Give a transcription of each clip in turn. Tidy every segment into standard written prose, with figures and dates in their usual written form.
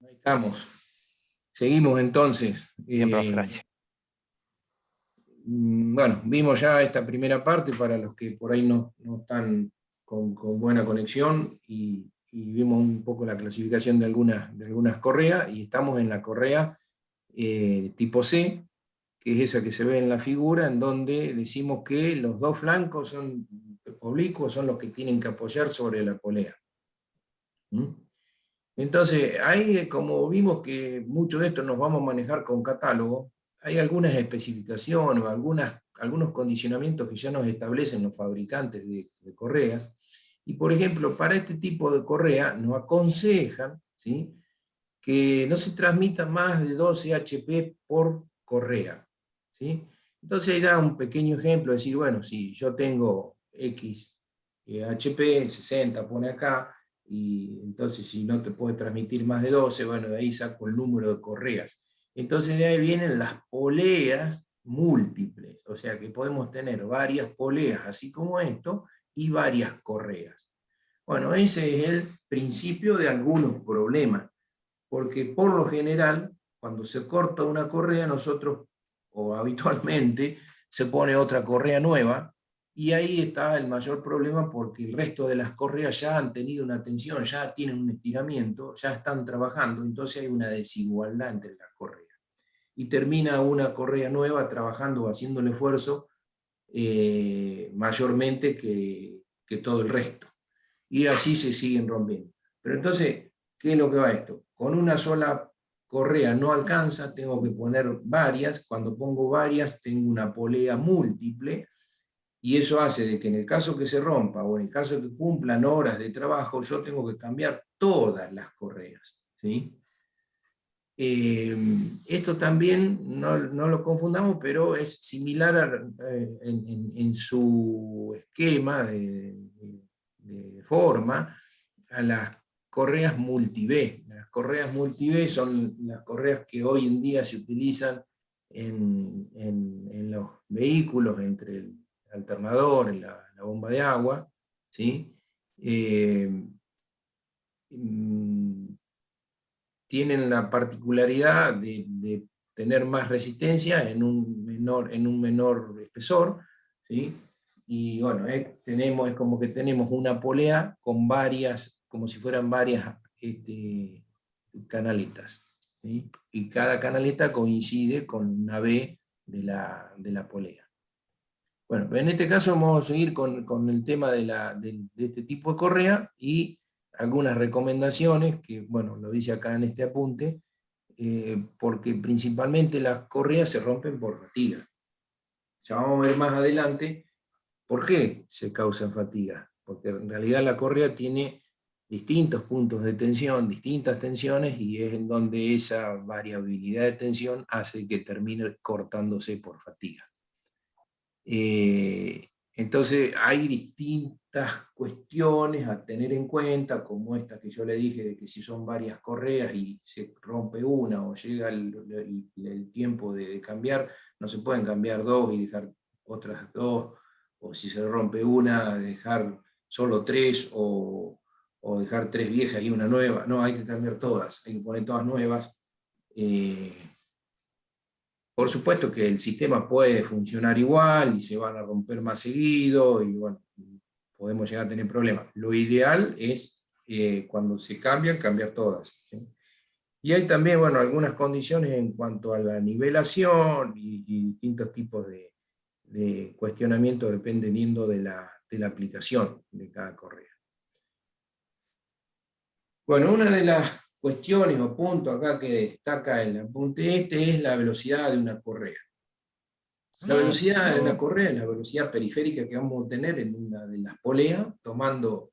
Ahí estamos. Seguimos entonces. Bien, profe, gracias. Bueno, vimos ya esta primera parte para los que por ahí no están con buena conexión y vimos un poco la clasificación de algunas correas y estamos en la correa tipo C, que es esa que se ve en la figura, en donde decimos que los dos flancos son oblicuos, son los que tienen que apoyar sobre la polea. ¿Mm? Entonces, ahí como vimos que mucho de esto nos vamos a manejar con catálogo, hay algunas especificaciones o algunos condicionamientos que ya nos establecen los fabricantes de correas, y por ejemplo, para este tipo de correa nos aconsejan, ¿sí?, que no se transmita más de 12 HP por correa, ¿sí? Entonces ahí da un pequeño ejemplo, decir, bueno, si yo tengo X HP, 60 pone acá, y entonces si no te puede transmitir más de 12, bueno, de ahí saco el número de correas. Entonces de ahí vienen las poleas múltiples, o sea que podemos tener varias poleas, así como esto, y varias correas. Bueno, ese es el principio de algunos problemas, porque por lo general, cuando se corta una correa, nosotros, o habitualmente, se pone otra correa nueva, y ahí está el mayor problema porque el resto de las correas ya han tenido una tensión, ya tienen un estiramiento, ya están trabajando, entonces hay una desigualdad entre las correas. Y termina una correa nueva trabajando o haciendo el esfuerzo mayormente que todo el resto. Y así se siguen rompiendo. Pero entonces, ¿qué es lo que va esto? Con una sola correa no alcanza, tengo que poner varias. Cuando pongo varias, tengo una polea múltiple, y eso hace de que en el caso que se rompa o en el caso que cumplan horas de trabajo, yo tengo que cambiar todas las correas, ¿sí? Esto también, no lo confundamos, pero es similar en su esquema de forma a las correas multi-B. Las correas multi-B son las correas que hoy en día se utilizan en los vehículos, entre el alternador, la bomba de agua, ¿sí? Tienen la particularidad de tener más resistencia en un menor espesor, ¿sí? Y bueno, es como que tenemos una polea con varias, como si fueran varias canaletas, ¿sí? Y cada canaleta coincide con una B de la polea. Bueno, en este caso vamos a seguir con el tema de este tipo de correa y algunas recomendaciones, que bueno, lo dice acá en este apunte, porque principalmente las correas se rompen por fatiga. Ya vamos a ver más adelante por qué se causa fatiga, porque en realidad la correa tiene distintos puntos de tensión, distintas tensiones, y es en donde esa variabilidad de tensión hace que termine cortándose por fatiga. Entonces hay distintas cuestiones a tener en cuenta, como esta que yo le dije, de que si son varias correas y se rompe una o llega el tiempo de cambiar, no se pueden cambiar dos y dejar otras dos, o si se rompe una, dejar solo tres, o dejar tres viejas y una nueva. No, hay que cambiar todas, hay que poner todas nuevas. Por supuesto que el sistema puede funcionar igual y se van a romper más seguido y bueno, podemos llegar a tener problemas. Lo ideal es cuando se cambian, cambiar todas, ¿sí? Y hay también, bueno, algunas condiciones en cuanto a la nivelación y distintos tipos de cuestionamiento dependiendo de la aplicación de cada correa. Bueno, una de las cuestiones o puntos acá que destaca el apunte es la velocidad de una correa. La velocidad de la correa es la velocidad periférica que vamos a obtener en una de las poleas, tomando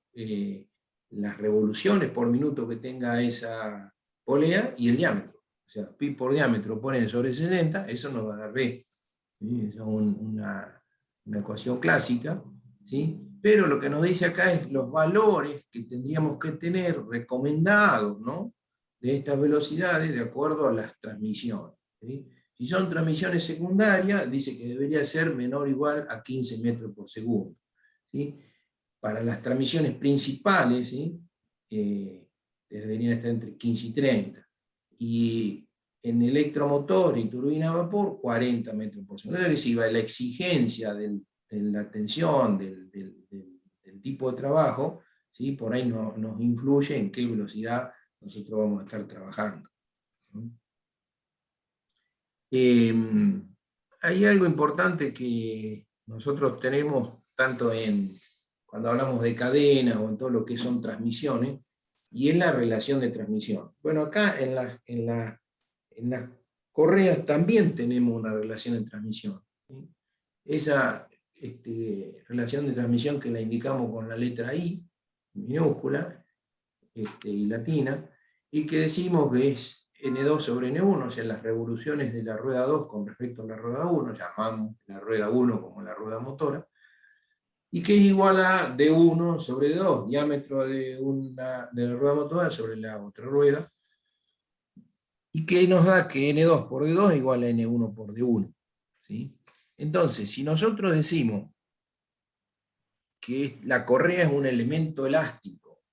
las revoluciones por minuto que tenga esa polea y el diámetro. O sea, pi por diámetro ponen sobre 60, eso nos va a dar B. ¿Sí? Es una ecuación clásica, ¿sí? Pero lo que nos dice acá es los valores que tendríamos que tener recomendados, ¿no?, de estas velocidades de acuerdo a las transmisiones, ¿sí? Si son transmisiones secundarias, dice que debería ser menor o igual a 15 metros por segundo, ¿sí? Para las transmisiones principales, ¿sí?, deberían estar entre 15 y 30. y en electromotor y turbina a vapor 40 metros por segundo. Es decir, la exigencia de la tensión, del tipo de trabajo, ¿sí? Por ahí nos influye en qué velocidad nosotros vamos a estar trabajando. Hay algo importante que nosotros tenemos tanto cuando hablamos de cadena o en todo lo que son transmisiones, y es la relación de transmisión. Bueno, acá en las correas también tenemos una relación de transmisión, ¿sí? Esa relación de transmisión que la indicamos con la letra I, minúscula y latina, y que decimos que es N2 sobre N1, o sea, las revoluciones de la rueda 2 con respecto a la rueda 1, llamamos la rueda 1 como la rueda motora, y que es igual a D1 sobre D2, diámetro de la rueda motora sobre la otra rueda, y que nos da que N2 por D2 es igual a N1 por D1. ¿Sí? Entonces, si nosotros decimos que la correa es un elemento elástico,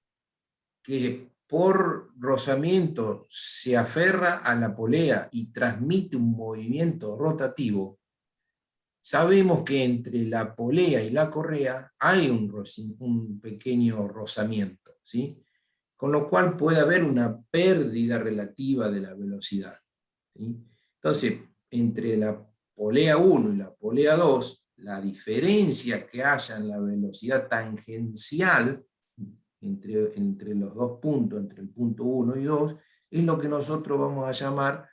que por rozamiento se aferra a la polea y transmite un movimiento rotativo, sabemos que entre la polea y la correa hay un pequeño rozamiento, ¿sí? Con lo cual puede haber una pérdida relativa de la velocidad, ¿sí? Entonces, entre la polea 1 y la polea 2, la diferencia que haya en la velocidad tangencial entre los dos puntos, entre el punto 1 y 2, es lo que nosotros vamos a llamar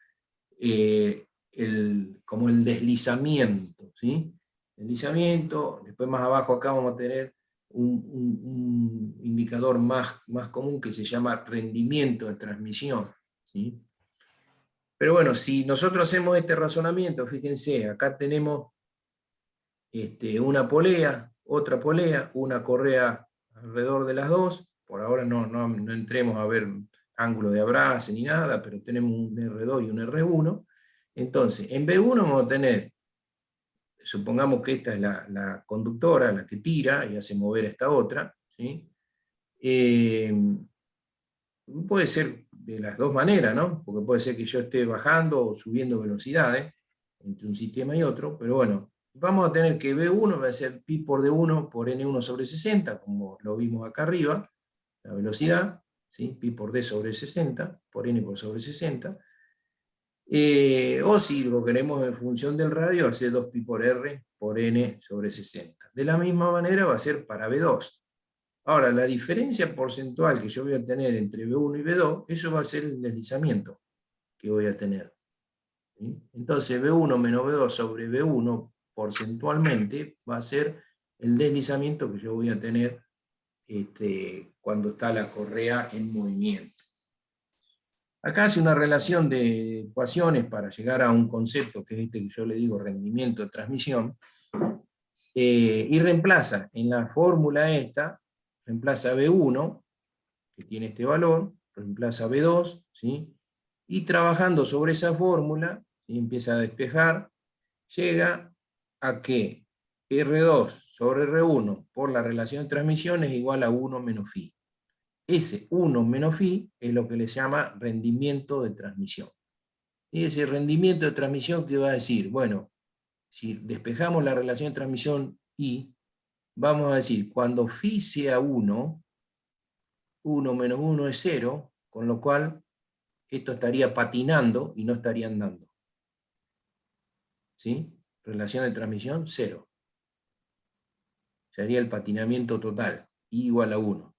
como el deslizamiento, ¿sí? Deslizamiento, después más abajo acá vamos a tener un indicador más común que se llama rendimiento de transmisión, ¿sí? Pero bueno, si nosotros hacemos este razonamiento, fíjense, acá tenemos una polea, otra polea, una correa alrededor de las dos. Por ahora no entremos a ver ángulo de abrace ni nada, pero tenemos un R2 y un R1. Entonces, en B1 vamos a tener, supongamos que esta es la conductora, la que tira y hace mover a esta otra, ¿sí? Puede ser de las dos maneras, ¿no? Porque puede ser que yo esté bajando o subiendo velocidades entre un sistema y otro, pero bueno, vamos a tener que B1 va a ser pi por D1 por N1 sobre 60, como lo vimos acá arriba, la velocidad, ¿sí? Pi por D sobre 60, por N por sobre 60. O si lo queremos en función del radio, va a ser 2pi por R por N sobre 60. De la misma manera va a ser para B2. Ahora, la diferencia porcentual que yo voy a tener entre B1 y B2, eso va a ser el deslizamiento que voy a tener, ¿sí? Entonces, B1 menos B2 sobre B1 porcentualmente va a ser el deslizamiento que yo voy a tener cuando está la correa en movimiento. Acá hace una relación de ecuaciones para llegar a un concepto que es este que yo le digo rendimiento de transmisión, y reemplaza en la fórmula esta, reemplaza B1, que tiene este valor, reemplaza B2, ¿sí? Y trabajando sobre esa fórmula, y empieza a despejar, llega a que R2 sobre R1 por la relación de transmisión es igual a 1 menos phi. Ese 1 menos phi es lo que le llama rendimiento de transmisión. Y ese rendimiento de transmisión, ¿qué va a decir? Bueno, si despejamos la relación de transmisión I, vamos a decir, cuando phi sea 1, 1 menos 1 es 0, con lo cual esto estaría patinando y no estaría andando. ¿Sí? Relación de transmisión, 0. Sería el patinamiento total, I igual a 1.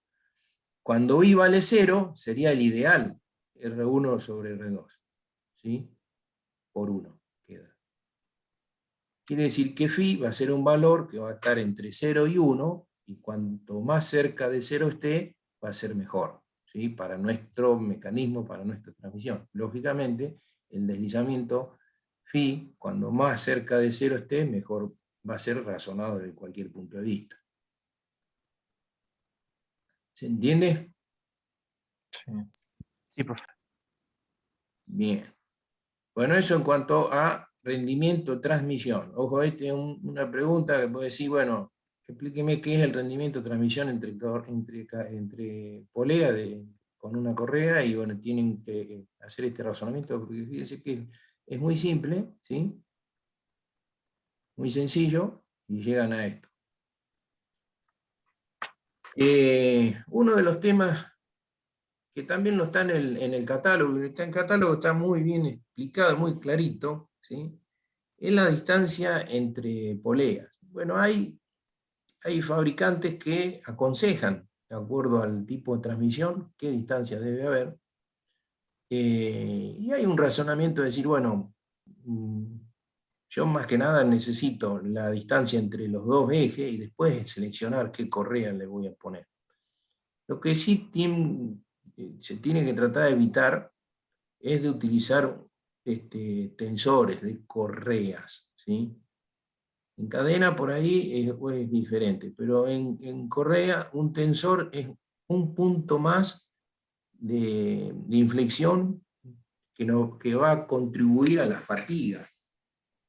Cuando I vale 0, sería el ideal, R1 sobre R2. ¿Sí? Por 1 queda. Quiere decir que phi va a ser un valor que va a estar entre 0 y 1, y cuanto más cerca de 0 esté, va a ser mejor, ¿sí? Para nuestro mecanismo, para nuestra transmisión. Lógicamente, el deslizamiento phi, cuando más cerca de 0 esté, mejor va a ser razonado desde cualquier punto de vista. ¿Se entiende? Sí, sí, profe. Bien. Bueno, eso en cuanto a rendimiento, transmisión. Ojo, ahí tengo una pregunta que puede decir, bueno, explíqueme qué es el rendimiento de transmisión entre polea con una correa y bueno, tienen que hacer este razonamiento, porque fíjense que es muy simple, ¿sí? Muy sencillo, y llegan a esto. Uno de los temas que también no está en el catálogo, está en el catálogo, está muy bien explicado, muy clarito, ¿sí? Es la distancia entre poleas. Bueno, hay fabricantes que aconsejan, de acuerdo al tipo de transmisión, qué distancia debe haber. Y hay un razonamiento de decir, bueno, yo más que nada necesito la distancia entre los dos ejes y después seleccionar qué correa le voy a poner. Lo que sí se tiene que tratar de evitar es de utilizar tensores de correas, ¿sí? En cadena por ahí es diferente, pero en correa un tensor es un punto más de inflexión que va a contribuir a la fatiga.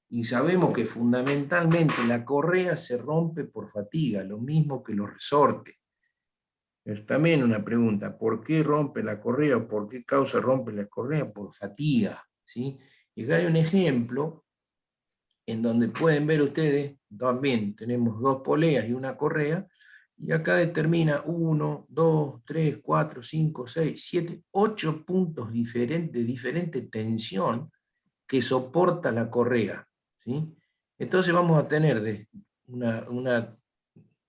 Y sabemos que fundamentalmente la correa se rompe por fatiga, lo mismo que los resortes. Es también una pregunta, ¿por qué rompe la correa o por qué causa rompe la correa? Por fatiga, ¿sí? Y acá hay un ejemplo en donde pueden ver ustedes, también tenemos dos poleas y una correa, y acá determina 1, 2, 3, 4, 5, 6, 7, 8 puntos diferentes, de diferente tensión que soporta la correa, ¿sí? Entonces vamos a tener una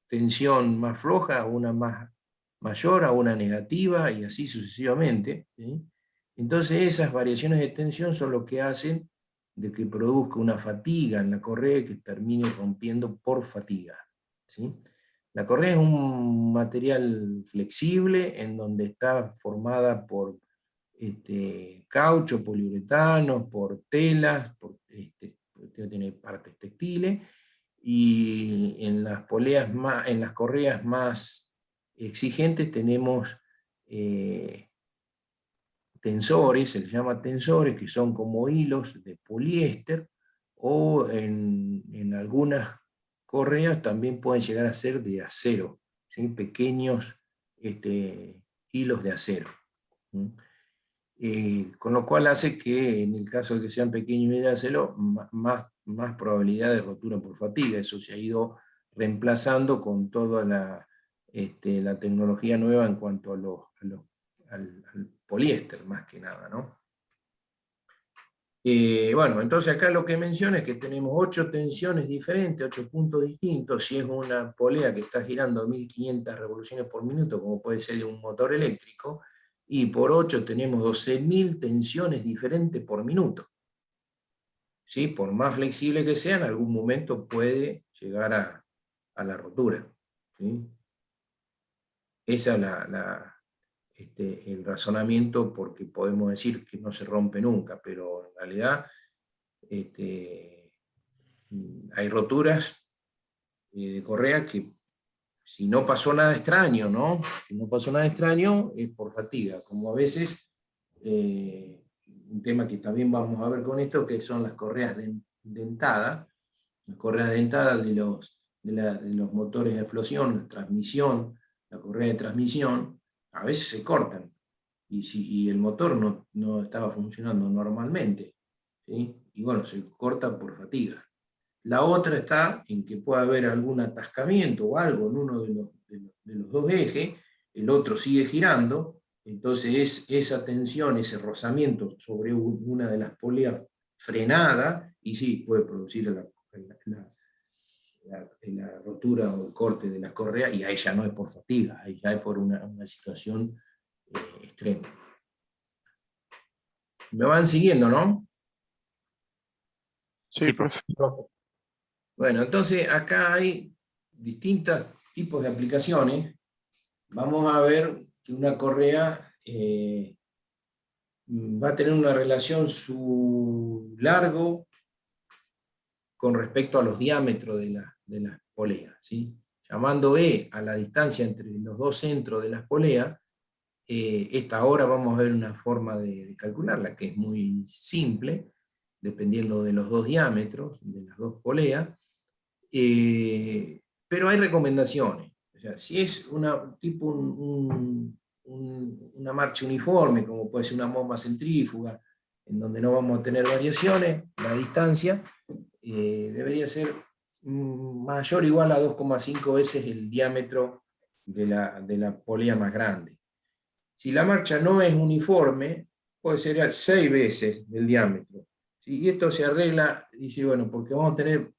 tensión más floja a una más mayor, a una negativa, y así sucesivamente, ¿sí? Entonces esas variaciones de tensión son lo que hacen de que produzca una fatiga en la correa y que termine rompiendo por fatiga, ¿sí? La correa es un material flexible en donde está formada por caucho, poliuretano, por telas, tiene partes textiles, y en las en las correas más exigentes tenemos tensores, se les llama tensores, que son como hilos de poliéster, o en algunas correas también pueden llegar a ser de acero, ¿sí? Pequeños hilos de acero. Con lo cual hace que en el caso de que sean pequeños hilos de acero, más probabilidad de rotura por fatiga. Eso se ha ido reemplazando con toda la tecnología nueva en cuanto al poliéster, más que nada, ¿no? Bueno, entonces acá lo que menciona es que tenemos 8 tensiones diferentes, 8 puntos distintos. Si es una polea que está girando 1500 revoluciones por minuto, como puede ser de un motor eléctrico, y por 8 tenemos 12.000 tensiones diferentes por minuto. ¿Sí? Por más flexible que sea, en algún momento puede llegar a la rotura, ¿sí? Esa es el razonamiento, porque podemos decir que no se rompe nunca, pero en realidad hay roturas de correa que, si no pasó nada extraño, ¿no? Si no pasó nada extraño, es por fatiga, como a veces, un tema que también vamos a ver con esto, que son las correas dentadas, las correas dentadas de los motores de explosión, la transmisión, la correa de transmisión, a veces se cortan, y el motor no estaba funcionando normalmente, ¿sí? Y bueno, se corta por fatiga. La otra está en que puede haber algún atascamiento o algo en uno de los dos ejes, el otro sigue girando, entonces esa tensión, ese rozamiento sobre una de las poleas frenada, y sí, puede producir la rotura o el corte de la correa, y ahí ya no es por fatiga, ahí ya es por una situación extrema. Me van siguiendo, ¿no? Sí, profe. Bueno, entonces acá hay distintos tipos de aplicaciones. Vamos a ver que una correa va a tener una relación su largo con respecto a los diámetros de las poleas, ¿sí? Llamando E a la distancia entre los dos centros de las poleas. Esta ahora vamos a ver una forma de calcularla, que es muy simple, dependiendo de los dos diámetros de las dos poleas. Pero hay recomendaciones. O sea, si es una una marcha uniforme, como puede ser una bomba centrífuga, en donde no vamos a tener variaciones, la distancia debería ser mayor o igual a 2,5 veces el diámetro de la polea más grande. Si la marcha no es uniforme, puede ser 6 veces el diámetro. ¿Sí? Y esto se arregla, dice, bueno, porque vamos a tener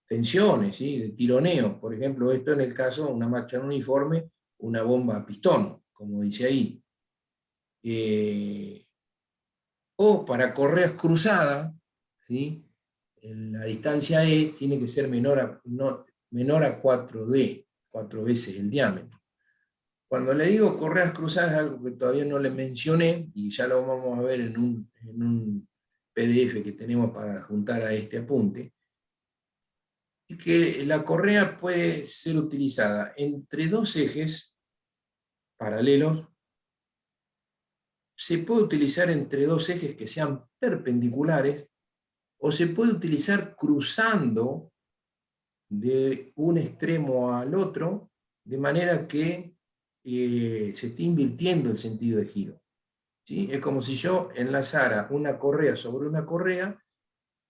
tensiones, ¿sí? De tironeo. Por ejemplo, esto en el caso de una marcha no uniforme, una bomba a pistón, como dice ahí. O para correas cruzadas, ¿sí? La distancia E tiene que ser menor a 4D, 4 veces el diámetro. Cuando le digo correas cruzadas es algo que todavía no le mencioné, y ya lo vamos a ver en un PDF que tenemos para juntar a este apunte, y que la correa puede ser utilizada entre dos ejes paralelos, se puede utilizar entre dos ejes que sean perpendiculares, o se puede utilizar cruzando de un extremo al otro, de manera que se esté invirtiendo el sentido de giro. ¿Sí? Es como si yo enlazara una correa sobre una correa,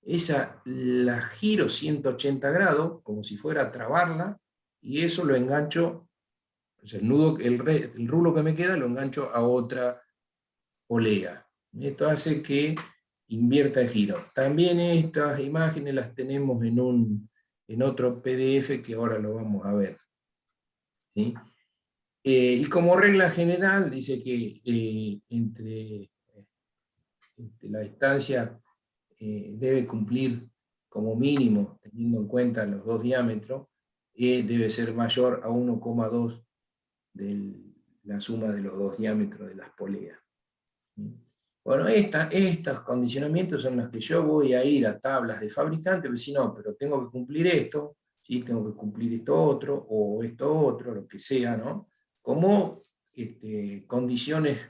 esa la giro 180 grados, como si fuera a trabarla, y eso lo engancho, o sea, el rulo que me queda lo engancho a otra polea. Esto hace que invierta el giro. También estas imágenes las tenemos en otro PDF que ahora lo vamos a ver. ¿Sí? Y como regla general, dice que entre la distancia debe cumplir como mínimo, teniendo en cuenta los dos diámetros, debe ser mayor a 1,2 de la suma de los dos diámetros de las poleas. Bueno, estos condicionamientos son los que yo voy a ir a tablas de fabricante, pero si no, pero tengo que cumplir esto, ¿sí? Tengo que cumplir esto otro, o esto otro, lo que sea, ¿no? Como condiciones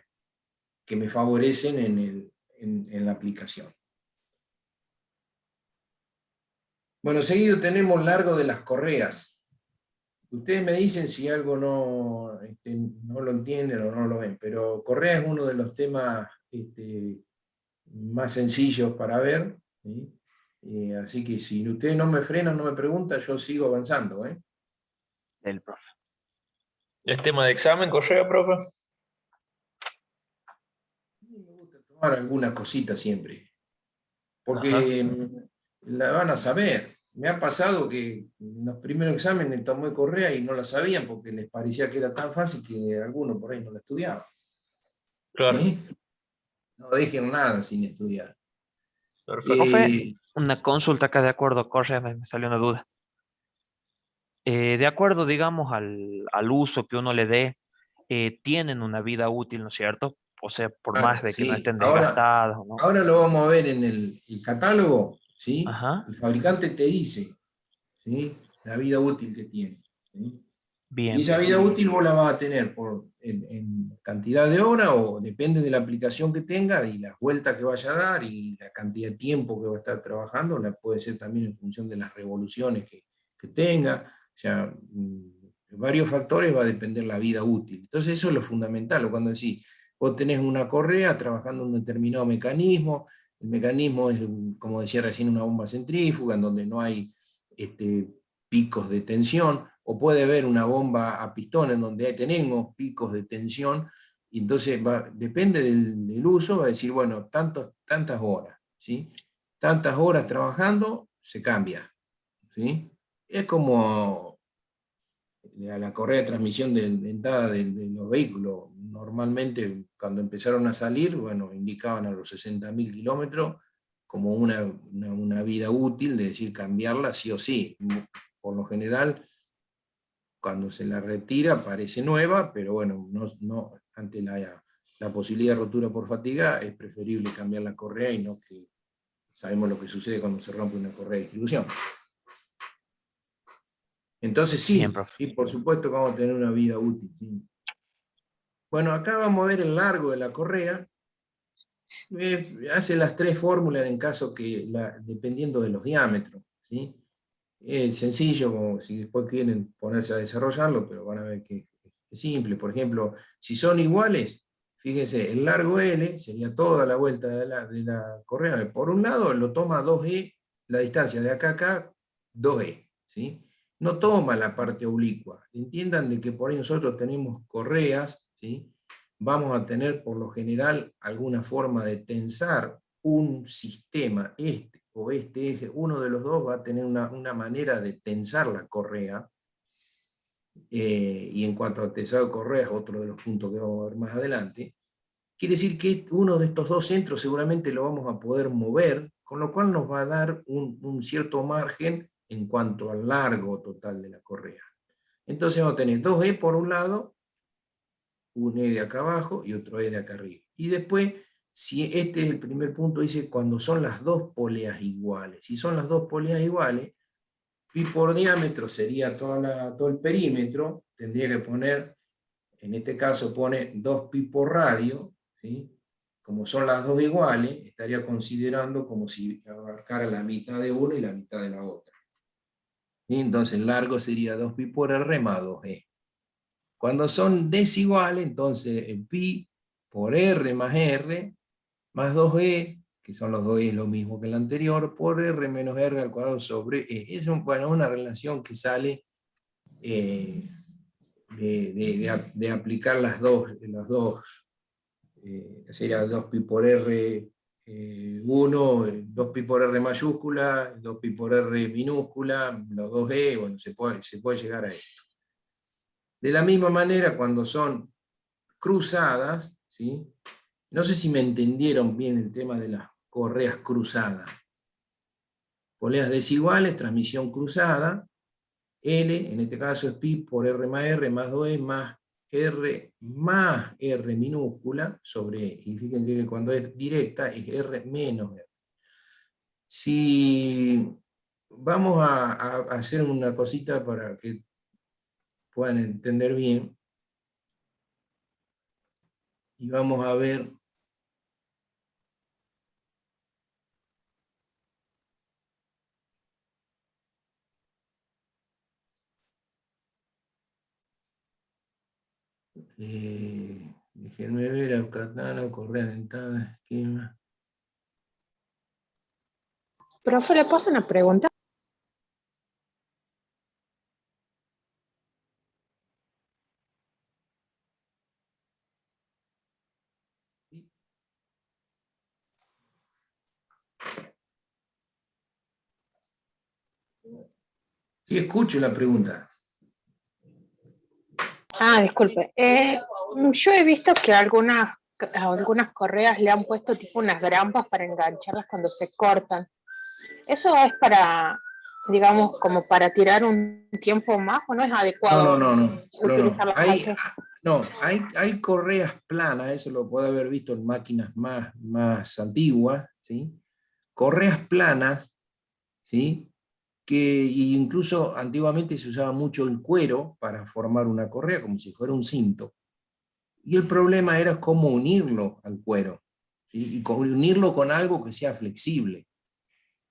que me favorecen en la aplicación. Bueno, seguido tenemos largo de las correas. Ustedes me dicen si algo no lo entienden o no lo ven, pero correa es uno de los temas más sencillos para ver, ¿sí? Así que si ustedes no me frenan, no me preguntan, yo sigo avanzando. El profe. ¿Es tema de examen, correa, profe? Me gusta tomar alguna cosita siempre, Ajá, porque la van a saber. Me ha pasado que en los primeros exámenes tomé correa y no la sabían porque les parecía que era tan fácil que alguno por ahí no la estudiaba. claro. ¿Eh? No dejen nada sin estudiar. Perfecto. Profe, Eh, una consulta acá de acuerdo a correa, me salió una duda. De acuerdo, digamos, al uso que uno le dé, tienen una vida útil, ¿no es cierto? O sea, por más de que no sí, estén ahora, desgastadas o no. ahora lo vamos a ver en el catálogo, ¿sí? Ajá, El fabricante te dice, ¿sí? La vida útil que tiene. ¿Sí? Y bien, esa bien. vida útil vos la vas a tener en cantidad de hora, o depende de la aplicación que tenga y las vueltas que vaya a dar y la cantidad de tiempo que va a estar trabajando, puede ser también en función de las revoluciones que tenga. O sea, varios factores va a depender la vida útil. Entonces eso es lo fundamental. O cuando decís, vos tenés una correa trabajando en un determinado mecanismo, el mecanismo es, como decía recién, una bomba centrífuga, en donde no hay picos de tensión, o puede haber una bomba a pistón en donde tenemos picos de tensión, y entonces depende del uso, va a decir, bueno, tantas horas, ¿sí? Tantas horas trabajando, se cambia, ¿sí? Es como la correa de transmisión dentada de los vehículos. Normalmente, cuando empezaron a salir, bueno, indicaban a los 60.000 kilómetros como una vida útil, de decir, cambiarla sí o sí. Por lo general, cuando se la retira parece nueva, pero bueno, ante la posibilidad de rotura por fatiga es preferible cambiar la correa, y no que sabemos lo que sucede cuando se rompe una correa de distribución. Entonces Bien, sí, profe. sí, por supuesto que vamos a tener una vida útil. Sí. Bueno, acá vamos a ver el largo de la correa. Hace las tres fórmulas en caso que, dependiendo de los diámetros, ¿sí? Es sencillo, como si después quieren ponerse a desarrollarlo, pero van a ver que es simple. Por ejemplo, si son iguales, fíjense, el largo L sería toda la vuelta de la correa. Por un lado lo toma 2E, la distancia de acá a acá, 2E, ¿sí? No toma la parte oblicua. Entiendan de que por ahí nosotros tenemos correas, ¿sí? Vamos a tener por lo general alguna forma de tensar un sistema, este o este eje, uno de los dos va a tener una manera de tensar la correa, y en cuanto a tensado de correas, otro de los puntos que vamos a ver más adelante, quiere decir que uno de estos dos centros seguramente lo vamos a poder mover, con lo cual nos va a dar un cierto margen en cuanto al largo total de la correa. Entonces vamos a tener 2E por un lado, un E de acá abajo y otro E de acá arriba. Y después, si este es el primer punto, dice cuando son las dos poleas iguales. Si son las dos poleas iguales, pi por diámetro sería todo el perímetro, tendría que poner, en este caso pone 2pi por radio, ¿sí? Como son las dos iguales, estaría considerando como si abarcara la mitad de una y la mitad de la otra. ¿Sí? Entonces el largo sería 2pi por r más 2e. Cuando son desiguales, entonces el pi por r más 2e, que son los 2e lo mismo que el anterior, por r menos r al cuadrado sobre e. Es una relación que sale de aplicar las dos sería 2pi por r 1, 2pi por r mayúscula, 2pi por r minúscula, los 2e, bueno, se puede llegar a esto. De la misma manera, cuando son cruzadas, ¿sí? No sé si me entendieron bien el tema de las correas cruzadas. Poleas desiguales, transmisión cruzada, L, en este caso es pi por r más 2e más r minúscula sobre e. Y fíjense que cuando es directa es r menos r. Si vamos a hacer una cosita para que puedan entender bien, y vamos a ver déjenme ver el catálogo, correa dentada, esquema. Profe, ¿le paso una pregunta? Sí, escucho la pregunta. Disculpe. Yo he visto que a algunas correas le han puesto tipo unas grampas para engancharlas cuando se cortan. ¿Eso es para, digamos, como para tirar un tiempo más o no es adecuado No. utilizarlas así? Hay correas planas, eso lo puede haber visto en máquinas más antiguas, ¿sí? Correas planas, ¿sí? Que incluso antiguamente se usaba mucho el cuero para formar una correa, como si fuera un cinto. Y el problema era cómo unirlo al cuero, ¿sí? Y unirlo con algo que sea flexible.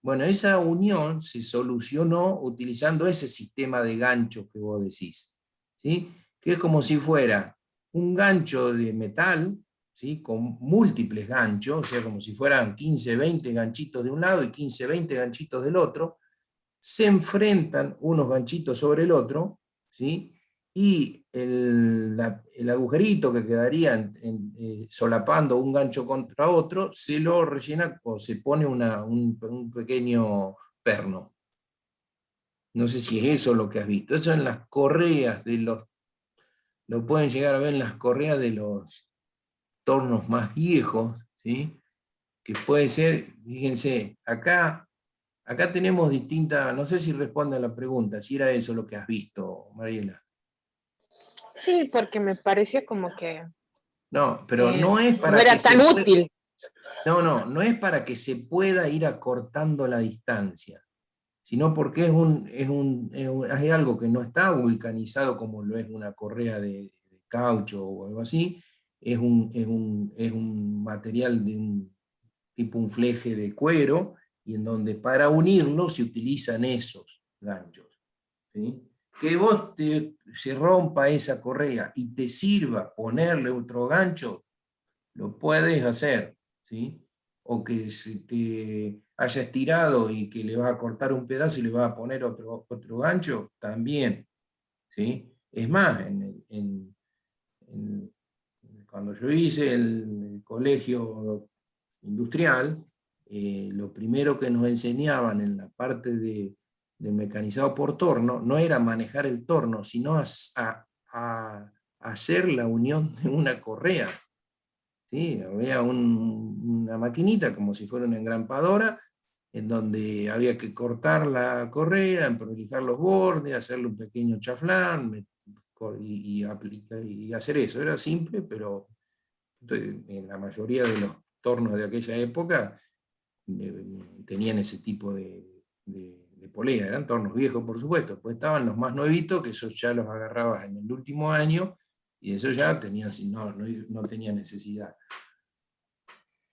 Bueno, esa unión se solucionó utilizando ese sistema de ganchos que vos decís, ¿sí? Que es como si fuera un gancho de metal, ¿sí? Con múltiples ganchos, o sea, como si fueran 15, 20 ganchitos de un lado y 15, 20 ganchitos del otro, se enfrentan unos ganchitos sobre el otro, ¿sí? Y el agujerito que quedaría solapando un gancho contra otro, se lo rellena o se pone un pequeño perno. No sé si es eso lo que has visto. Eso en las correas lo pueden llegar a ver en las correas de los tornos más viejos, ¿sí? Que puede ser, fíjense, acá tenemos distintas, no sé si responde a la pregunta, si era eso lo que has visto, Mariela. Sí, porque me parecía como que No, pero no es no para que era tan se pueda, útil. no es para que se pueda ir acortando la distancia, sino porque es algo que no está vulcanizado como lo es una correa de caucho o algo así, es un material de un tipo un fleje de cuero, y en donde para unirlo se utilizan esos ganchos, ¿sí? Que se rompa esa correa y te sirva ponerle otro gancho, lo puedes hacer, ¿sí? O que se te haya estirado y que le vas a cortar un pedazo y le vas a poner otro gancho, también, ¿sí? Es más, cuando yo hice el colegio industrial, lo primero que nos enseñaban en la parte del mecanizado por torno no era manejar el torno, sino a hacer la unión de una correa. ¿Sí? Había una maquinita como si fuera una engrampadora, en donde había que cortar la correa, emprolijar los bordes, hacerle un pequeño chaflán y hacer eso. Era simple, pero en la mayoría de los tornos de aquella época tenían ese tipo de polea. Eran tornos viejos, por supuesto. Pues estaban los más nuevitos, que esos ya los agarrabas en el último año, y eso ya no tenía necesidad.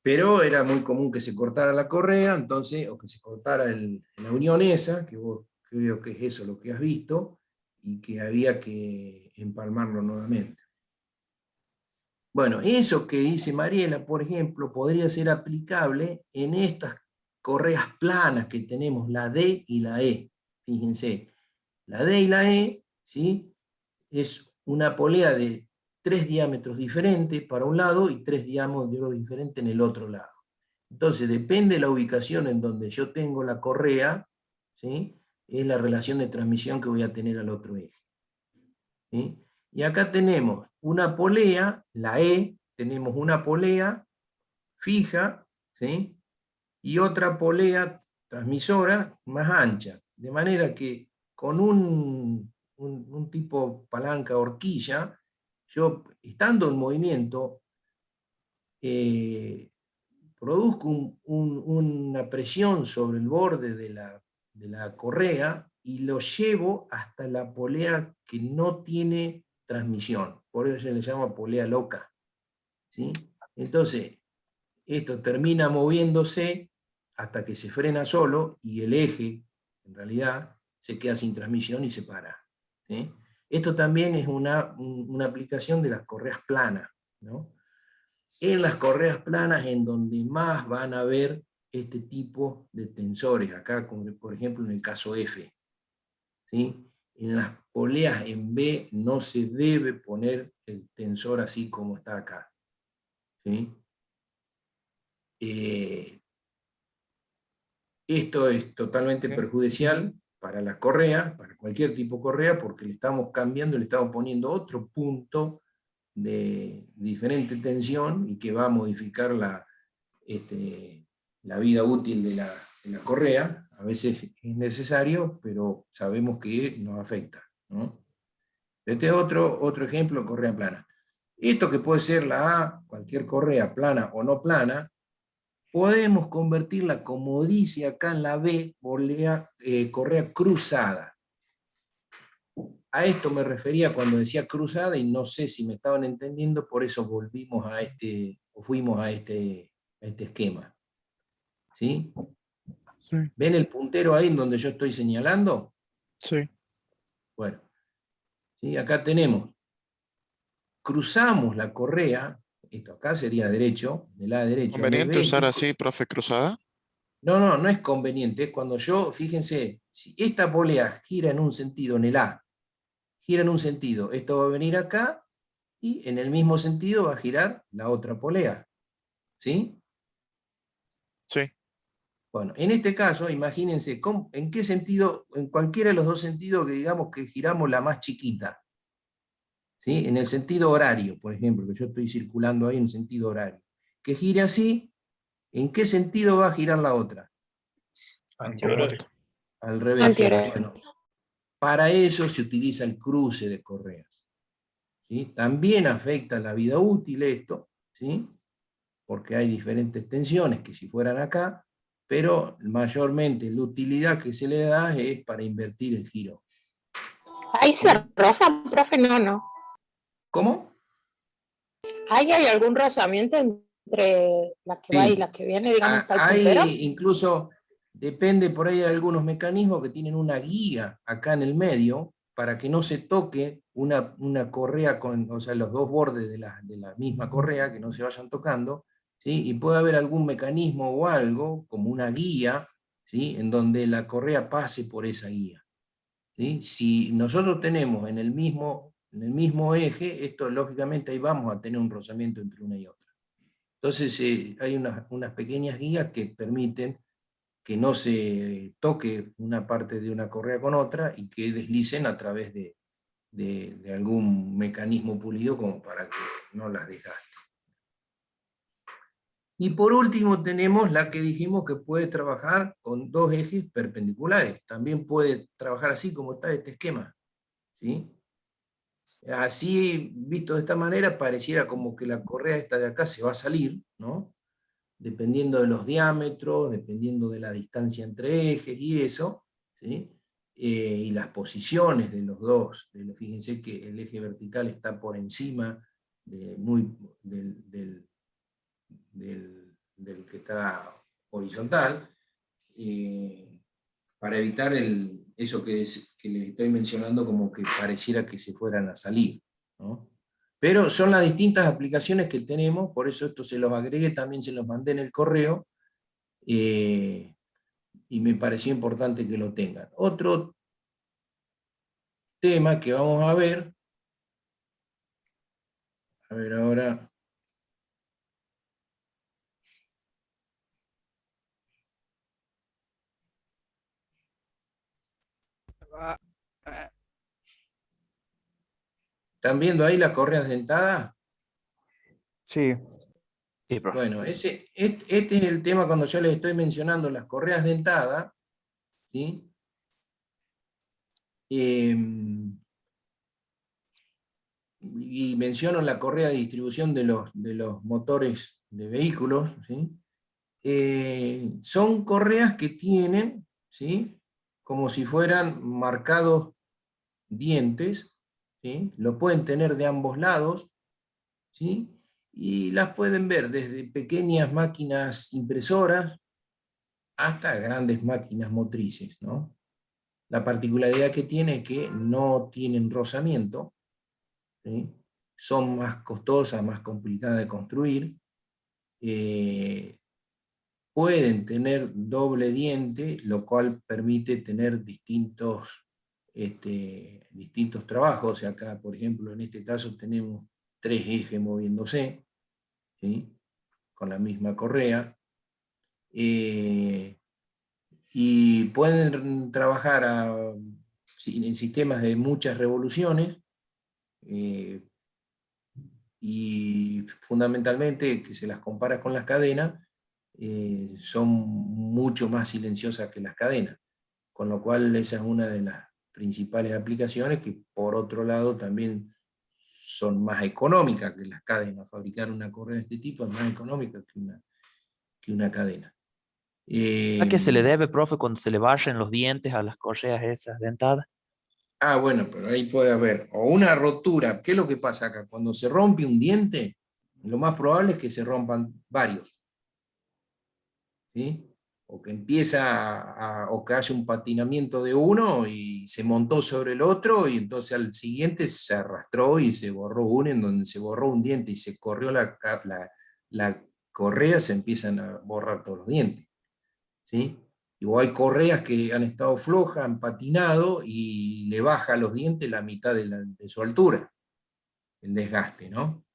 Pero era muy común que se cortara la correa, entonces, o que se cortara la unión esa, que vos creo que es eso lo que has visto, y que había que empalmarlo nuevamente. Bueno, eso que dice Mariela, por ejemplo, podría ser aplicable en estas correas planas que tenemos, la D y la E. Fíjense, la D y la E, ¿sí? Es una polea de 3 diámetros diferentes para un lado y 3 diámetros diferentes en el otro lado. Entonces, depende de la ubicación en donde yo tengo la correa, ¿sí? Es la relación de transmisión que voy a tener al otro eje. ¿Sí? Y acá tenemos una polea, la E, tenemos una polea fija, ¿sí? Y otra polea transmisora más ancha. De manera que con un tipo palanca horquilla, yo estando en movimiento, produzco una presión sobre el borde de la correa y lo llevo hasta la polea que no tiene transmisión. Por eso se le llama polea loca. ¿Sí? Entonces, esto termina moviéndose hasta que se frena solo y el eje, en realidad, se queda sin transmisión y se para. ¿Sí? Esto también es una aplicación de las correas planas, ¿no? En las correas planas en donde más van a ver este tipo de tensores, acá por ejemplo en el caso F. ¿Sí? En las poleas en B no se debe poner el tensor así como está acá. ¿Sí? Esto es totalmente perjudicial para las correas, para cualquier tipo de correa, porque le estamos cambiando, le estamos poniendo otro punto de diferente tensión y que va a modificar la vida útil de la correa. A veces es necesario, pero sabemos que nos afecta, ¿no? Este es otro ejemplo, correa plana. Esto que puede ser la A, cualquier correa plana o no plana, podemos convertirla, como dice acá en la B, correa cruzada. A esto me refería cuando decía cruzada y no sé si me estaban entendiendo, por eso fuimos a este esquema. ¿Sí? Sí. ¿Ven el puntero ahí en donde yo estoy señalando? Sí. Bueno, ¿sí? Acá tenemos, cruzamos la correa, esto acá sería derecho, del lado derecho. ¿Conveniente usar así, profe, cruzada? No es conveniente, es cuando fíjense, si esta polea gira en un sentido, en el A, gira en un sentido, esto va a venir acá, y en el mismo sentido va a girar la otra polea. ¿Sí? Sí. Bueno, en este caso, imagínense, ¿en qué sentido, en cualquiera de los dos sentidos que digamos que giramos la más chiquita? ¿Sí? En el sentido horario, por ejemplo, que yo estoy circulando ahí en sentido horario. Que gire así, ¿en qué sentido va a girar la otra? Antihorario. Al revés. Antihorario. Bueno, para eso se utiliza el cruce de correas. ¿Sí? También afecta la vida útil esto, ¿sí? Porque hay diferentes tensiones que si fueran acá, pero mayormente la utilidad que se le da es para invertir el giro. Ahí se rozan, profe, no. ¿Cómo? ¿Hay algún rozamiento entre la que va y la que viene, digamos, hasta el puntero? Hay incluso, depende, por ahí hay algunos mecanismos que tienen una guía acá en el medio para que no se toque una correa con, o sea, los dos bordes de la misma correa, que no se vayan tocando, ¿sí? Y puede haber algún mecanismo o algo, como una guía, ¿sí? En donde la correa pase por esa guía, ¿sí? Si nosotros tenemos en el mismo eje, esto lógicamente ahí vamos a tener un rozamiento entre una y otra. Entonces hay unas pequeñas guías que permiten que no se toque una parte de una correa con otra y que deslicen a través de algún mecanismo pulido como para que no las desgaste. Y por último tenemos la que dijimos que puede trabajar con dos ejes perpendiculares. También puede trabajar así como está este esquema, ¿sí? Así, visto de esta manera, pareciera como que la correa esta de acá se va a salir, ¿no? Dependiendo de los diámetros, dependiendo de la distancia entre ejes y eso, ¿sí? Y las posiciones de los dos. Fíjense que el eje vertical está por encima del que está horizontal, para evitar eso que les estoy mencionando, como que pareciera que se fueran a salir, ¿no? Pero son las distintas aplicaciones que tenemos, por eso esto se los agregué, también se los mandé en el correo, y me pareció importante que lo tengan. Otro tema que vamos a ver ahora. ¿Están viendo ahí las correas dentadas? Sí. Sí, profe. Bueno, este es el tema cuando yo les estoy mencionando las correas dentadas, ¿sí? Y menciono la correa de distribución de los motores de vehículos, ¿sí? Son correas que tienen, ¿sí? Como si fueran marcados dientes, ¿sí? Lo pueden tener de ambos lados, ¿sí? Y las pueden ver desde pequeñas máquinas impresoras hasta grandes máquinas motrices, ¿no? La particularidad que tiene es que no tienen rozamiento, ¿sí? Son más costosas, más complicadas de construir, pueden tener doble diente, lo cual permite tener distintos trabajos. O sea, acá, por ejemplo, en este caso tenemos 3 ejes moviéndose, ¿sí? Con la misma correa, y pueden trabajar en sistemas de muchas revoluciones, y fundamentalmente, que se las compara con las cadenas, son mucho más silenciosas que las cadenas, con lo cual esa es una de las principales aplicaciones, que por otro lado también son más económicas que las cadenas. Fabricar una correa de este tipo es más económica que una cadena. ¿A qué se le debe, profe, cuando se le barren los dientes a las correas esas dentadas? Bueno, pero ahí puede haber o una rotura. ¿Qué es lo que pasa acá? Cuando se rompe un diente, lo más probable es que se rompan varios, ¿sí? O que o que haya un patinamiento de uno y se montó sobre el otro, y entonces al siguiente se arrastró y se borró uno, en donde se borró un diente y se corrió la correa, se empiezan a borrar todos los dientes, ¿sí? O hay correas que han estado flojas, han patinado y le baja a los dientes la mitad de su altura, el desgaste, ¿no?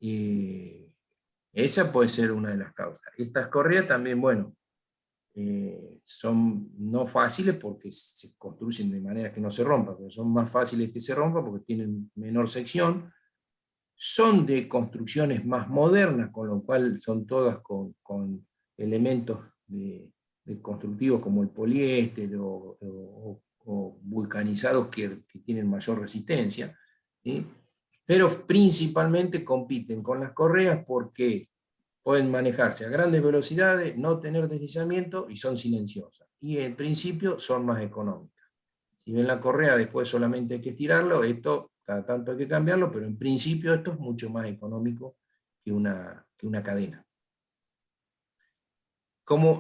Y esa puede ser una de las causas. Estas correas también, bueno, son no fáciles porque se construyen de manera que no se rompan, pero son más fáciles que se rompan porque tienen menor sección, son de construcciones más modernas, con lo cual son todas con elementos constructivos como el poliéster o vulcanizados que tienen mayor resistencia, ¿sí? Pero principalmente compiten con las correas porque pueden manejarse a grandes velocidades, no tener deslizamiento y son silenciosas. Y en principio son más económicas. Si ven la correa, después solamente hay que estirarlo, esto cada tanto hay que cambiarlo, pero en principio esto es mucho más económico que una cadena.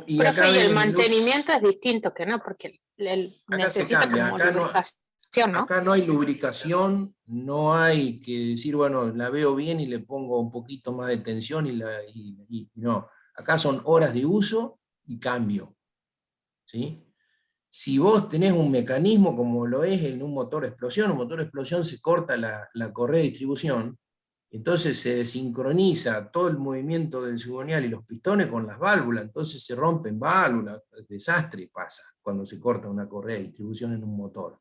Y Profe, acá y ven el mantenimiento es distinto que no, porque acá se necesita cambia, como acá no, lubricación. ¿no? Acá no hay lubricación, no hay que decir, bueno, la veo bien y le pongo un poquito más de tensión no. Acá son horas de uso y cambio, ¿sí? Si vos tenés un mecanismo como lo es en un motor de explosión se corta la correa de distribución, entonces se desincroniza todo el movimiento del cigüeñal y los pistones con las válvulas, entonces se rompen válvulas, desastre pasa cuando se corta una correa de distribución en un motor,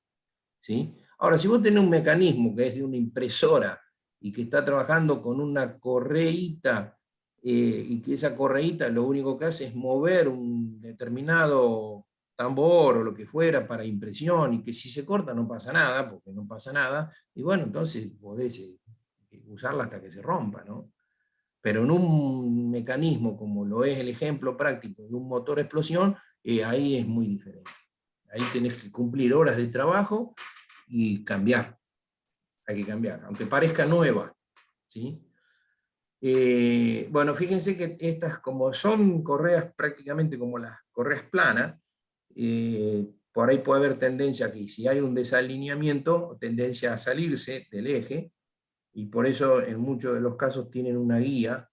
¿sí? Ahora, si vos tenés un mecanismo que es de una impresora y que está trabajando con una correíta, y que esa correíta lo único que hace es mover un determinado tambor o lo que fuera para impresión, y que si se corta no pasa nada, porque no pasa nada, y bueno, entonces podés usarla hasta que se rompa, ¿no? Pero en un mecanismo como lo es el ejemplo práctico de un motor a explosión, ahí es muy diferente. Ahí tenés que cumplir horas de trabajo y cambiar. Hay que cambiar, aunque parezca nueva, ¿sí? Bueno, fíjense que estas, como son correas prácticamente como las correas planas, por ahí puede haber tendencia aquí, si hay un desalineamiento, tendencia a salirse del eje, y por eso en muchos de los casos tienen una guía,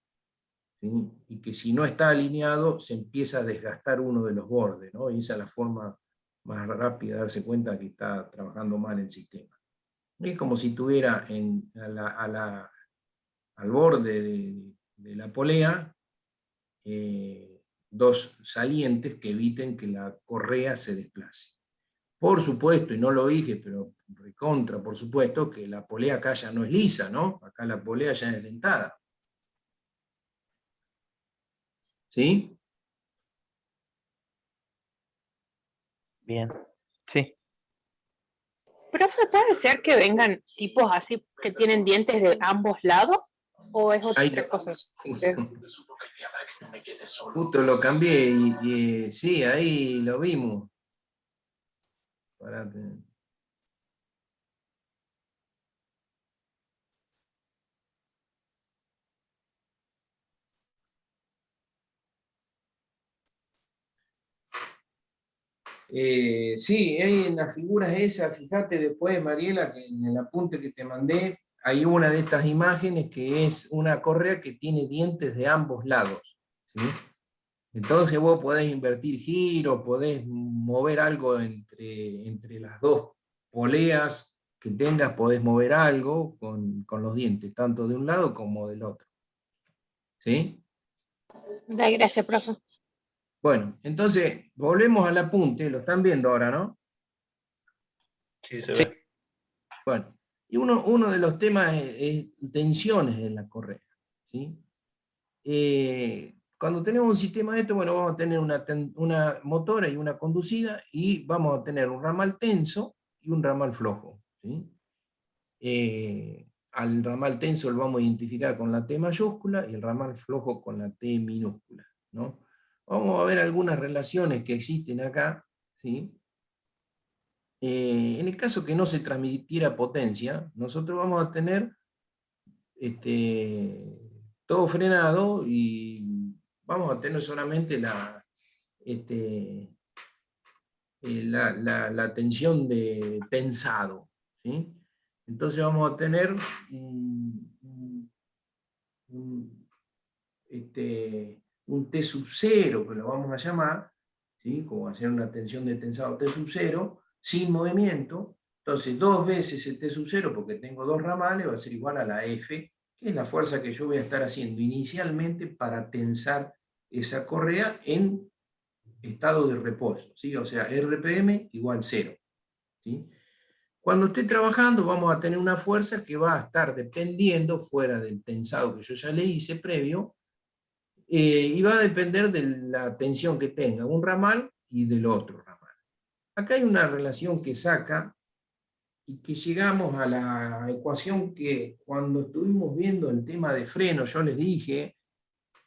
¿sí? Y que si no está alineado se empieza a desgastar uno de los bordes, ¿no? Y esa es la forma más rápida de darse cuenta que está trabajando mal el sistema. Es como si tuviera al borde de la polea dos salientes que eviten que la correa se desplace. Por supuesto, y no lo dije, pero recontra, por supuesto, que la polea acá ya no es lisa, ¿no? Acá la polea ya es dentada. ¿Sí? Bien, sí. Profe, ¿puede ser que vengan tipos así que tienen dientes de ambos lados? ¿O es Ahí otra cosa? justo lo cambié y sí, ahí lo vimos. Parate. Sí, ahí en las figuras esas, fíjate después, Mariela, que en el apunte que te mandé, hay una de estas imágenes que es una correa que tiene dientes de ambos lados, ¿sí? Entonces vos podés invertir giros, podés mover algo entre las dos poleas que tengas, podés mover algo con los dientes, tanto de un lado como del otro. ¿Sí? Gracias, profe. Bueno, entonces volvemos al apunte, lo están viendo ahora, ¿no? Sí, se Sí. ve. Bueno, y uno de los temas es tensiones en la correa, ¿sí? Cuando tenemos un sistema de esto, bueno, vamos a tener una motora y una conducida, y vamos a tener un ramal tenso y un ramal flojo, ¿sí? Al ramal tenso lo vamos a identificar con la T mayúscula y el ramal flojo con la T minúscula, ¿no? Vamos a ver algunas relaciones que existen acá, ¿sí? En el caso que no se transmitiera potencia, nosotros vamos a tener todo frenado y vamos a tener solamente la tensión de tensado, ¿sí? Entonces vamos a tener un T sub 0, que lo vamos a llamar, ¿sí? Como hacer una tensión de tensado T sub 0, sin movimiento. Entonces 2 veces el T sub 0, porque tengo 2 ramales, va a ser igual a la F, que es la fuerza que yo voy a estar haciendo inicialmente para tensar esa correa en estado de reposo, ¿sí? O sea, RPM igual 0, ¿sí? Cuando esté trabajando vamos a tener una fuerza que va a estar dependiendo, fuera del tensado que yo ya le hice previo, y va a depender de la tensión que tenga un ramal y del otro ramal. Acá hay una relación que saca y que llegamos a la ecuación que cuando estuvimos viendo el tema de freno, yo les dije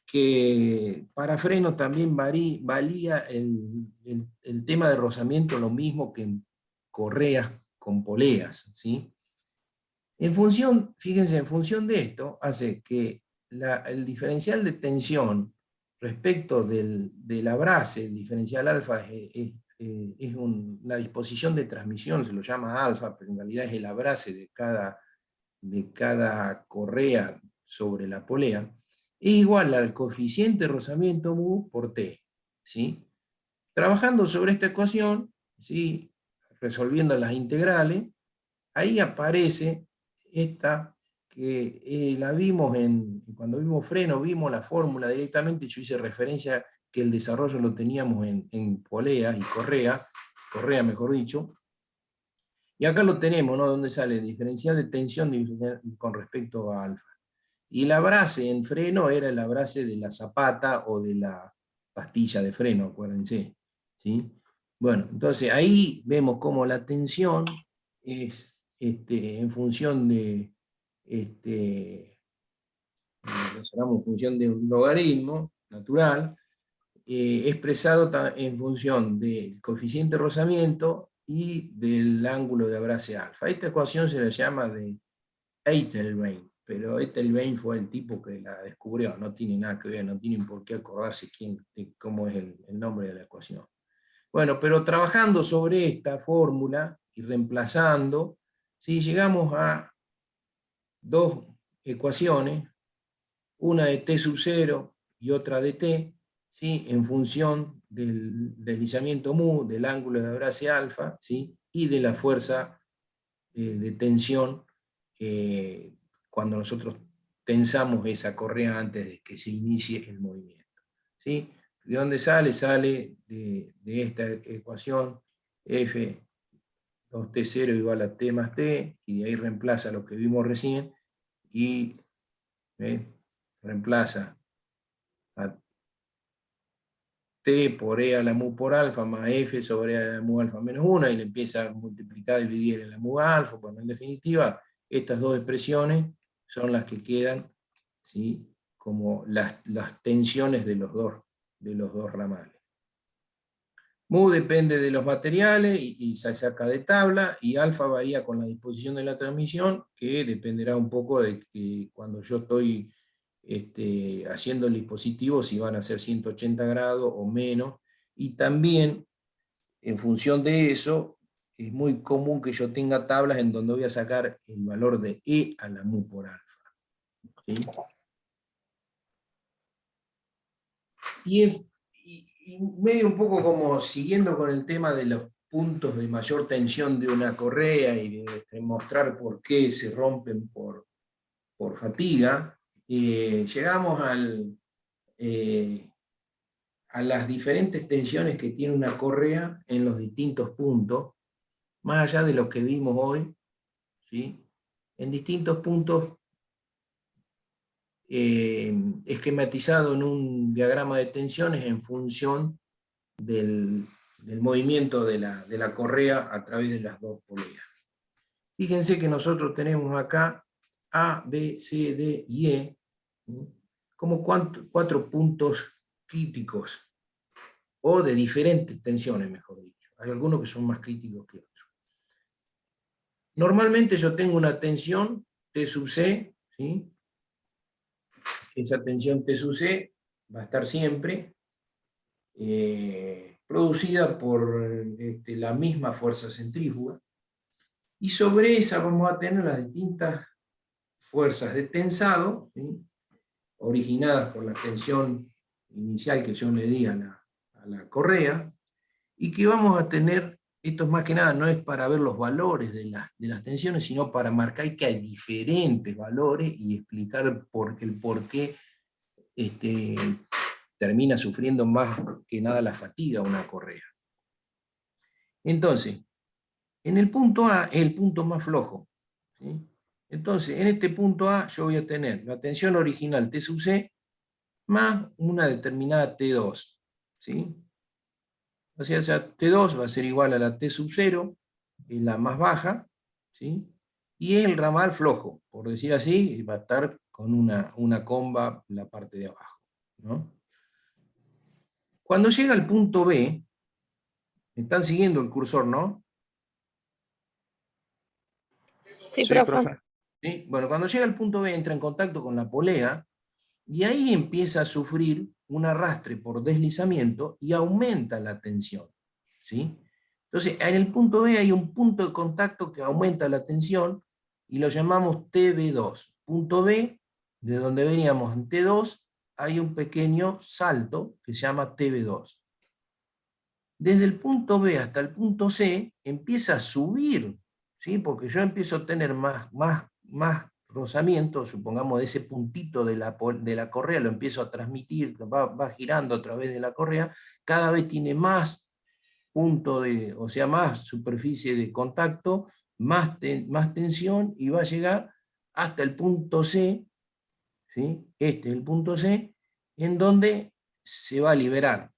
que para freno también valía el tema de rozamiento lo mismo que en correas con poleas, ¿sí? En función, fíjense, en función de esto, hace que el diferencial de tensión respecto de la brase, el diferencial alfa es es la disposición de transmisión, se lo llama alfa, pero en realidad es el abrace de cada correa sobre la polea, es igual al coeficiente de rozamiento mu por T. ¿Sí? Trabajando sobre esta ecuación, ¿sí? Resolviendo las integrales, ahí aparece esta que la vimos cuando vimos freno, vimos la fórmula directamente, yo hice referencia que el desarrollo lo teníamos en polea y correa mejor dicho, y acá lo tenemos, ¿no? Donde sale diferencial de tensión con respecto a alfa. Y el abrace en freno era el abrace de la zapata o de la pastilla de freno, acuérdense. ¿Sí? Bueno, entonces ahí vemos cómo la tensión es en función de en función de un logaritmo natural, expresado en función del coeficiente de rozamiento y del ángulo de abrace alfa. Esta ecuación se la llama de Eitelwein, pero Eitelwein fue el tipo que la descubrió, no tiene nada que ver, no tienen por qué acordarse cómo es el nombre de la ecuación. Bueno, pero trabajando sobre esta fórmula y reemplazando, ¿sí? Llegamos a dos ecuaciones, una de T sub 0 y otra de T, ¿sí? En función del deslizamiento mu, del ángulo de abrace alfa, ¿sí? Y de la fuerza de tensión cuando nosotros tensamos esa correa antes de que se inicie el movimiento. ¿Sí? ¿De dónde sale? Sale de esta ecuación F 2T0 igual a T más T, y de ahí reemplaza lo que vimos recién, y reemplaza a T por E a la mu por alfa más F sobre E a la mu alfa menos 1, y le empieza a multiplicar y dividir en la mu alfa. Bueno, en definitiva, estas dos expresiones son las que quedan, ¿sí? Como las tensiones de los dos ramales. Mu depende de los materiales y se saca de tabla, y alfa varía con la disposición de la transmisión, que dependerá un poco de que cuando yo estoy haciendo el dispositivo, si van a ser 180 grados o menos, y también en función de eso, es muy común que yo tenga tablas en donde voy a sacar el valor de E a la mu por alfa. ¿Sí? Y medio un poco como siguiendo con el tema de los puntos de mayor tensión de una correa y de mostrar por qué se rompen por fatiga, llegamos a las diferentes tensiones que tiene una correa en los distintos puntos, más allá de lo que vimos hoy, ¿sí? En distintos puntos esquematizado en un diagrama de tensiones en función del movimiento de la correa a través de las dos poleas. Fíjense que nosotros tenemos acá A, B, C, D y E, ¿sí? Como 4 puntos críticos, o de diferentes tensiones, mejor dicho. Hay algunos que son más críticos que otros. Normalmente yo tengo una tensión T sub C, ¿sí? Esa tensión T sub C va a estar siempre producida por la misma fuerza centrífuga, y sobre esa vamos a tener las distintas fuerzas de tensado, ¿sí? Originadas por la tensión inicial que yo le di a la correa, y que vamos a tener, esto más que nada no es para ver los valores de las tensiones, sino para marcar que hay diferentes valores y explicar el por qué termina sufriendo más que nada la fatiga una correa. Entonces, en el punto A es el punto más flojo, ¿sí? Entonces, en este punto A yo voy a tener la tensión original T sub C más una determinada T2, ¿sí? O sea, T2 va a ser igual a la T sub 0, es la más baja, ¿sí? Y es el ramal flojo, por decir así, va a estar con una comba en la parte de abajo, ¿no? Cuando llega al punto B, ¿me están siguiendo el cursor, no? Sí, Sí, profe. profe. ¿Sí? Bueno, cuando llega al punto B entra en contacto con la polea, y ahí empieza a sufrir un arrastre por deslizamiento y aumenta la tensión, ¿sí? Entonces, en el punto B hay un punto de contacto que aumenta la tensión y lo llamamos TB2. Punto B, de donde veníamos en T2, hay un pequeño salto que se llama TB2. Desde el punto B hasta el punto C empieza a subir, ¿sí? Porque yo empiezo a tener más rozamiento, supongamos de ese puntito de la correa, lo empiezo a transmitir, va girando a través de la correa, cada vez tiene más punto o sea, más superficie de contacto, más tensión, y va a llegar hasta el punto C, ¿sí? Este es el punto C, en donde se va a liberar.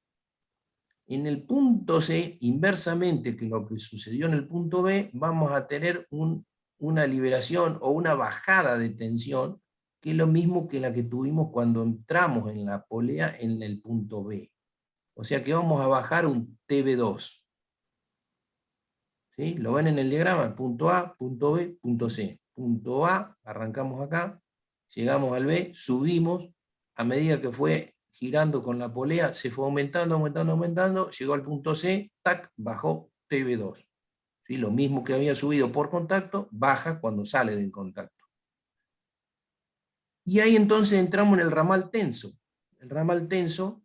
En el punto C, inversamente que lo que sucedió en el punto B, vamos a tener una liberación o una bajada de tensión, que es lo mismo que la que tuvimos cuando entramos en la polea en el punto B. O sea que vamos a bajar un TB2. ¿Sí? Lo ven en el diagrama, punto A, punto B, punto C. Punto A, arrancamos acá, llegamos al B, subimos, a medida que fue girando con la polea, se fue aumentando, aumentando, aumentando, llegó al punto C, tac, bajó TB2. ¿Sí? Lo mismo que había subido por contacto, baja cuando sale del contacto. Y ahí entonces entramos en el ramal tenso. El ramal tenso,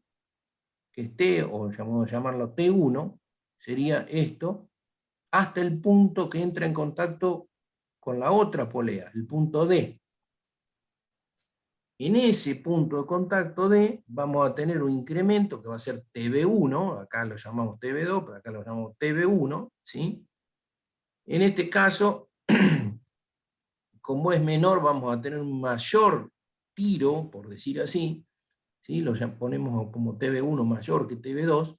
que es T, o vamos a llamarlo T1, sería esto, hasta el punto que entra en contacto con la otra polea, el punto D. En ese punto de contacto D vamos a tener un incremento que va a ser TB1, acá lo llamamos TB2, pero acá lo llamamos TB1, ¿sí? En este caso, como es menor, vamos a tener un mayor tiro, por decir así, ¿sí? Lo ponemos como TB1 mayor que TB2,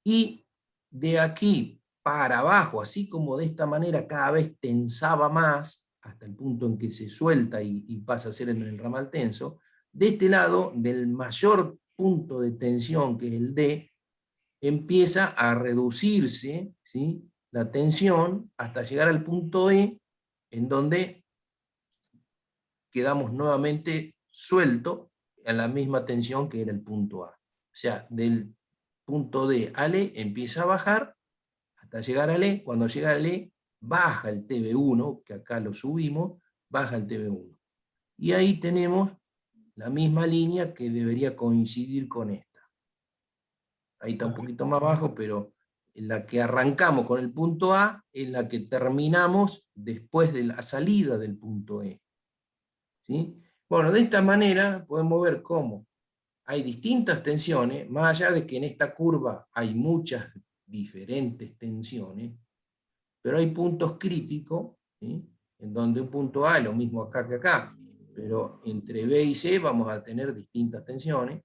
y de aquí para abajo, así como de esta manera cada vez tensaba más, hasta el punto en que se suelta y pasa a ser en el ramal tenso, de este lado, del mayor punto de tensión, que es el D, empieza a reducirse, ¿sí?, la tensión hasta llegar al punto E, en donde quedamos nuevamente sueltos a la misma tensión que era el punto A. O sea, del punto D al E empieza a bajar hasta llegar al E. Cuando llega al E, baja el TB1, que acá lo subimos, baja el TB1. Y ahí tenemos la misma línea que debería coincidir con esta. Ahí está un poquito más bajo, pero en la que arrancamos con el punto A es la que terminamos después de la salida del punto E. ¿Sí? Bueno, de esta manera podemos ver cómo hay distintas tensiones, más allá de que en esta curva hay muchas diferentes tensiones, pero hay puntos críticos, ¿sí?, en donde un punto A es lo mismo acá que acá, pero entre B y C vamos a tener distintas tensiones,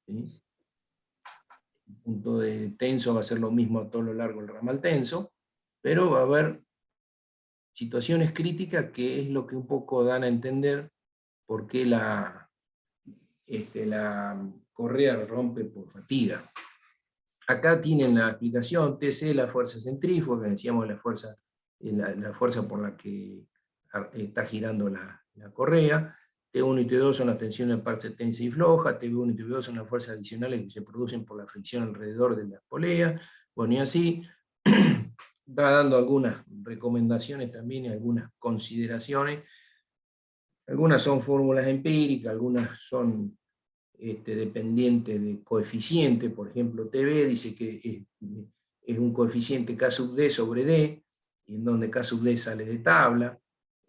¿sí? El punto de tenso va a ser lo mismo a todo lo largo del ramal tenso, pero va a haber situaciones críticas que es lo que un poco dan a entender por qué la correa rompe por fatiga. Acá tienen la aplicación TC, la fuerza centrífuga, que decíamos la fuerza por la que está girando la correa. T1 y T2 son las tensiones de parte tensa y floja, TB1 y TB2 son las fuerzas adicionales que se producen por la fricción alrededor de la polea. Bueno, y así va dando algunas recomendaciones también y algunas consideraciones. Algunas son fórmulas empíricas, algunas son dependiente de coeficiente. Por ejemplo, TB dice que es un coeficiente K sub D sobre D, en donde K sub D sale de tabla,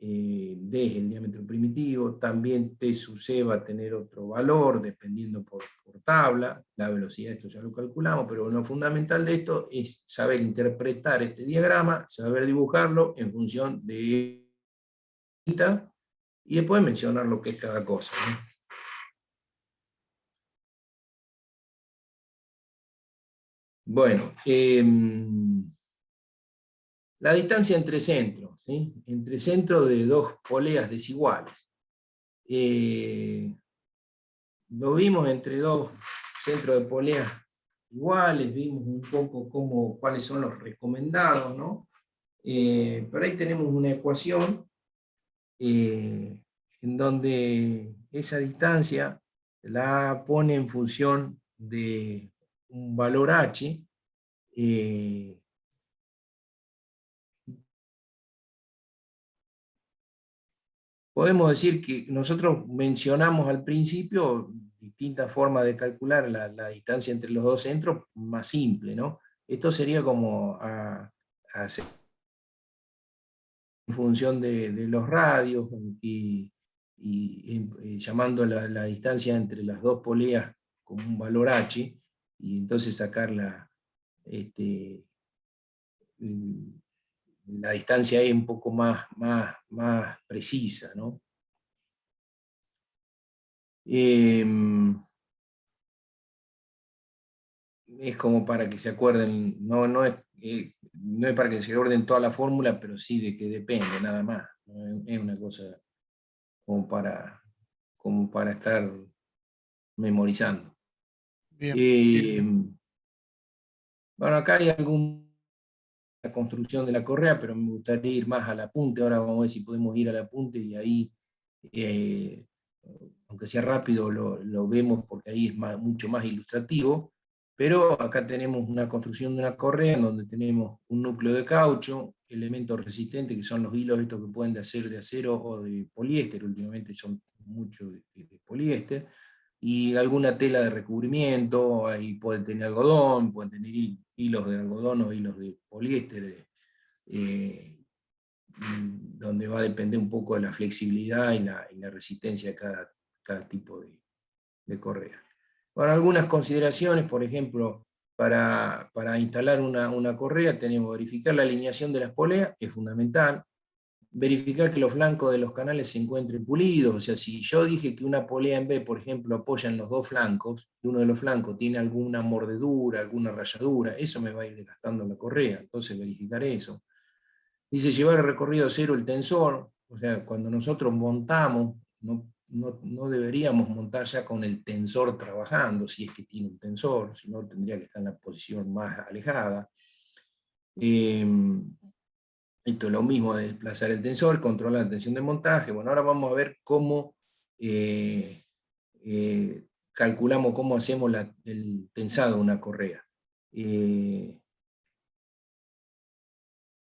D es el diámetro primitivo, también T sub C va a tener otro valor, dependiendo por tabla, la velocidad, esto ya lo calculamos, pero lo fundamental de esto es saber interpretar este diagrama, saber dibujarlo en función de y después mencionar lo que es cada cosa, ¿no? Bueno, la distancia entre centros, ¿sí?, entre centros de dos poleas desiguales. Lo vimos entre dos centros de poleas iguales, vimos un poco cuáles son los recomendados, ¿no? Pero ahí tenemos una ecuación en donde esa distancia la pone en función de un valor h, Podemos decir que nosotros mencionamos al principio distintas formas de calcular la distancia entre los dos centros más simple, ¿no? Esto sería como hacer en función de los radios y llamando la distancia entre las dos poleas como un valor h, y entonces sacar la distancia es un poco más precisa, ¿no? Es como para que se acuerden, no es para que se acuerden toda la fórmula, pero sí de que depende, nada más. ¿No? Es una cosa como para estar memorizando. Bien. Bueno, acá hay alguna construcción de la correa, pero me gustaría ir más al apunte. Ahora vamos a ver si podemos ir al apunte y ahí, aunque sea rápido, lo vemos porque ahí es mucho más ilustrativo. Pero acá tenemos una construcción de una correa en donde tenemos un núcleo de caucho, elementos resistentes que son los hilos estos que pueden ser de acero o de poliéster, últimamente son mucho de poliéster, y alguna tela de recubrimiento, ahí pueden tener algodón, pueden tener hilos de algodón o hilos de poliéster, donde va a depender un poco de la flexibilidad y la resistencia de cada tipo de correa. Bueno, algunas consideraciones, por ejemplo, para instalar una correa tenemos que verificar la alineación de las poleas, es fundamental, verificar que los flancos de los canales se encuentren pulidos, o sea, si yo dije que una polea en B, por ejemplo, apoya en los dos flancos, y uno de los flancos tiene alguna mordedura, alguna rayadura, eso me va a ir desgastando la correa, entonces verificar eso. Dice llevar el recorrido cero el tensor, o sea, cuando nosotros montamos, no deberíamos montar ya con el tensor trabajando, si es que tiene un tensor, si no tendría que estar en la posición más alejada. Esto es lo mismo de desplazar el tensor, controlar la tensión de montaje. Bueno, ahora vamos a ver cómo calculamos, cómo hacemos el tensado de una correa.